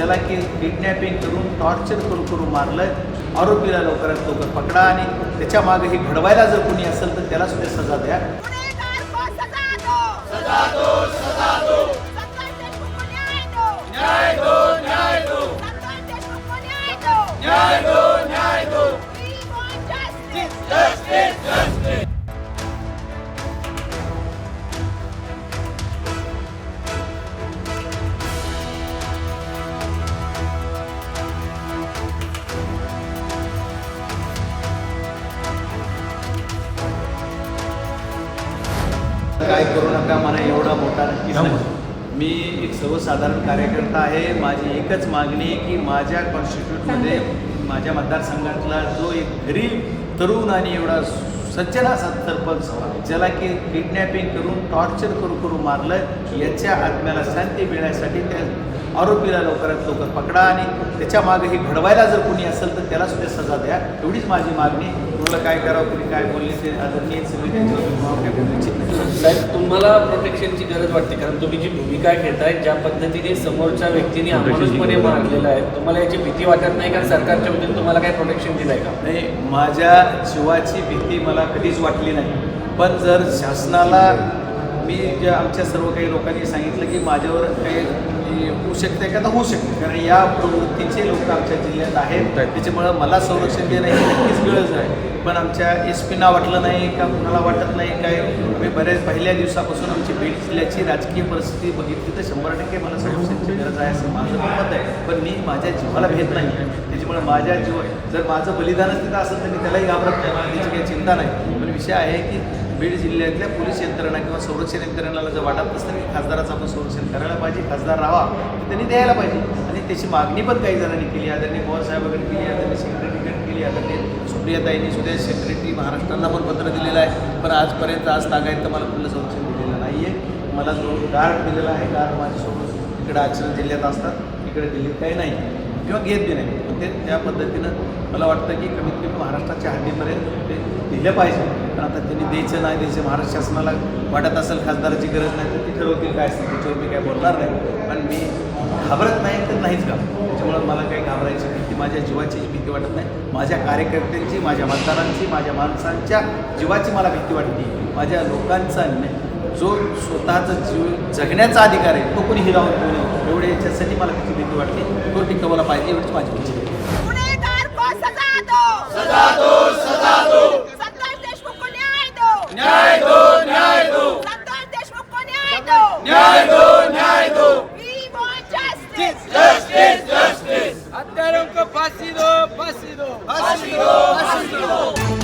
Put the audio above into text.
ज्याला की किडनॅपिंग करून टॉर्चर करून मारलं आरोपीला लवकरात लवकर पकडा आणि त्याच्या मागे हे घडवायला जर कोणी असेल तर त्याला सुद्धा सजा द्या. काय करू नका मला एवढा मोठा नक्कीच नाही. मी एक सर्वसाधारण कार्यकर्ता आहे. माझी एकच मागणी आहे की माझ्या कॉन्स्टिट्यूटमध्ये माझ्या मतदारसंघातला जो एक गरीब तरुण आणि एवढा सज्जन असा सरपंच ज्याला की किडनॅपिंग करून टॉर्चर करून मारलं याच्या आत्म्याला शांती मिळण्यासाठी त्या आरोपीला लवकरात लवकर पकडा आणि त्याच्या मागे हे घडवायला जर कोणी असेल तर त्याला सुद्धा सजा द्या. एवढीच माझी मागणी. तुम्हाला काय करावं तुम्ही काय बोलले ते आदरणीय सगळी त्यांच्यावर साहेब, तुम्हाला प्रोटेक्शनची गरज वाटते कारण तुम्ही जी भूमिका घेताय ज्या पद्धतीने समोरच्या व्यक्तीने अमानुषपणे मारलेला आहे, तुम्हाला याची भीती वाटत नाही कारण सरकारच्या वतीने तुम्हाला काय प्रोटेक्शन दिलं आहे का? नाही, माझ्या जीवाची भीती मला कधीच वाटली नाही. पण जर शासनाला मी ज्या आमच्या सर्व काही लोकांनी सांगितलं की माझ्यावर काही होऊ शकते का तर होऊ शकते कारण या प्रवृत्तीचे लोक आमच्या जिल्ह्यात आहेत. त्याच्यामुळं मला संरक्षण देणं ही नक्कीच गरज आहे. पण आमच्या SP-ना वाटलं नाही का कुणाला वाटत नाही काय. मी बऱ्याच पहिल्या दिवसापासून आमची बीड जिल्ह्याची राजकीय परिस्थिती बघितली तर 100% मला संरक्षणाची गरज आहे असं माझं मत आहे. पण मी माझ्या जीवाला भेद नाही. त्याच्यामुळे माझ्या जर माझं बलिदानच तिथं असेल तर मी त्यालाही घाबरत नाही. मला त्याची काही चिंता नाही. पण विषय आहे की बीड जिल्ह्यातल्या पोलीस यंत्रणा किंवा संरक्षण यंत्रणेला जर वाटत असतं की खासदाराचं आपण संरक्षण करायला पाहिजे, खासदार राहावा तर त्यांनी द्यायला पाहिजे. आणि त्याची मागणी पण काही जणांनी केली. आदरणीय पवारसाहेब वगैरे केली, आदरणीय सेक्रेटरीकडे केली, आदरणीय सुप्रियाताईंनी सुद्धा सेक्रेटरी महाराष्ट्रांना पण पत्र दिलेलं आहे. पण आजपर्यंत आज तागायत तर मला कुठलं संरक्षण दिलेलं नाही आहे. मला जो गार्ड दिलेला आहे, गार्ड माझ्यासोबत इकडे अक्षर जिल्ह्यात असतात, इकडे दिल्लीत काही नाही किंवा घेत बी नाही. पण ते त्या पद्धतीनं मला वाटतं की कमीत कमी महाराष्ट्राच्या हद्दीपर्यंत ते दिलं पाहिजे. पण आता त्यांनी द्यायचं नाही द्यायचं महाराष्ट्र शासनाला वाटत असेल खासदाराची गरज नाही तर ती ठरवतील काय असेल त्याच्यावर मी काय बोलणार नाही. पण मी घाबरत नाही तर नाहीच का. त्याच्यामुळं मला काही घाबरायची भीती, माझ्या जीवाची भीती वाटत नाही. माझ्या कार्यकर्त्यांची, माझ्या मतदारांची, माझ्या माणसांच्या जीवाची मला भीती वाटते. माझ्या लोकांचा जो स्वतःचा जीव जगण्याचा अधिकार आहे तो कोणी हिरावून कोणी एवढे याच्यासाठी मला त्याची भीती वाटते. तो टिकवला पाहिजे एवढीच माझी भीती आहे. हत्यारों को फांसी दो, फांसी दो, फांसी दो, फांसी दो.